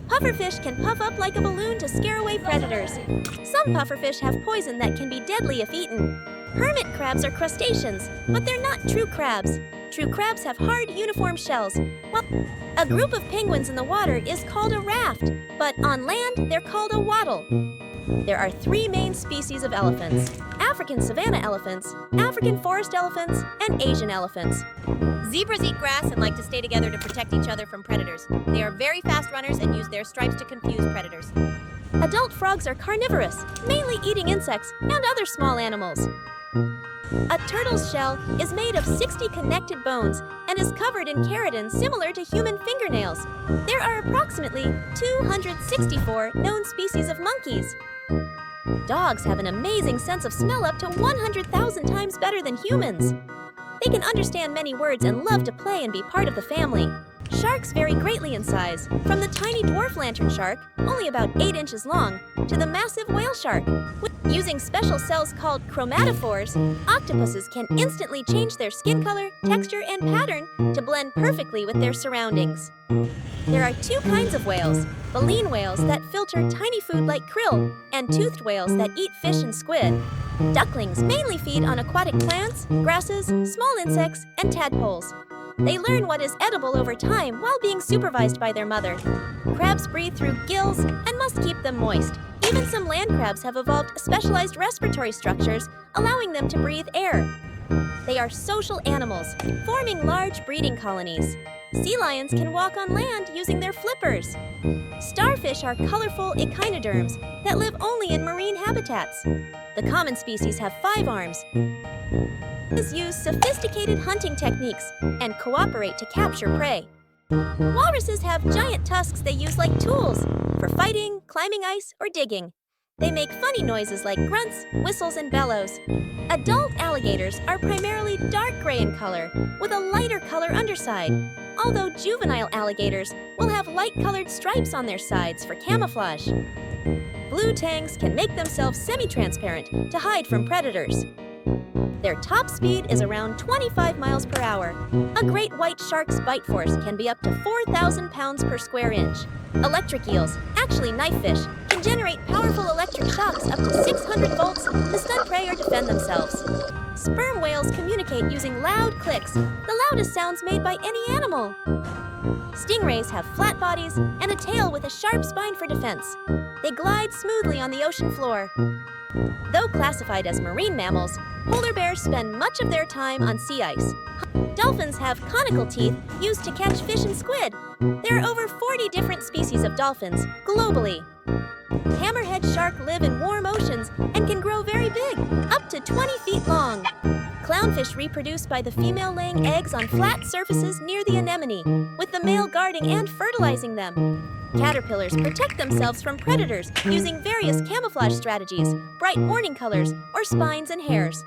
Pufferfish can puff up like a balloon to scare away predators. Some pufferfish have poison that can be deadly if eaten. Hermit crabs are crustaceans, but they're not true crabs. True crabs have hard, uniform shells. Well, a group of penguins in the water is called a raft, but on land, they're called a waddle. There are 3 main species of elephants: African savanna elephants, African forest elephants, and Asian elephants. Zebras eat grass and like to stay together to protect each other from predators. They are very fast runners and use their stripes to confuse predators. Adult frogs are carnivorous, mainly eating insects and other small animals. A turtle's shell is made of 60 connected bones and is covered in keratin similar to human fingernails. There are approximately 264 known species of monkeys. Dogs have an amazing sense of smell, up to 100,000 times better than humans. They can understand many words and love to play and be part of the family. Sharks vary greatly in size, from the tiny dwarf lantern shark, only about 8 inches long, to the massive whale shark. Using special cells called chromatophores, octopuses can instantly change their skin color, texture, and pattern to blend perfectly with their surroundings. There are 2 kinds of whales: baleen whales that filter tiny food like krill, and toothed whales that eat fish and squid. Ducklings mainly feed on aquatic plants, grasses, small insects, and tadpoles. They learn what is edible over time while being supervised by their mother. Crabs breathe through gills and must keep them moist. Even some land crabs have evolved specialized respiratory structures, allowing them to breathe air. They are social animals, forming large breeding colonies. Sea lions can walk on land using their flippers. Starfish are colorful echinoderms that live only in marine habitats. The common species have 5 arms. Use sophisticated hunting techniques and cooperate to capture prey. Walruses have giant tusks they use like tools for fighting, climbing ice, or digging. They make funny noises like grunts, whistles, and bellows. Adult alligators are primarily dark gray in color, with a lighter color underside, although juvenile alligators will have light-colored stripes on their sides for camouflage. Blue tangs can make themselves semi-transparent to hide from predators. Their top speed is around 25 miles per hour. A great white shark's bite force can be up to 4,000 pounds per square inch. Electric eels, actually knifefish, can generate powerful electric shocks up to 600 volts to stun prey or defend themselves. Sperm whales communicate using loud clicks, the loudest sounds made by any animal. Stingrays have flat bodies and a tail with a sharp spine for defense. They glide smoothly on the ocean floor. Though classified as marine mammals, polar bears spend much of their time on sea ice. Dolphins have conical teeth used to catch fish and squid. There are over 40 different species of dolphins globally. Hammerhead shark live in warm oceans and can grow very big, up to 20 feet long. Clownfish reproduce by the female laying eggs on flat surfaces near the anemone, with the male guarding and fertilizing them. Caterpillars protect themselves from predators using various camouflage strategies, bright warning colors, or spines and hairs.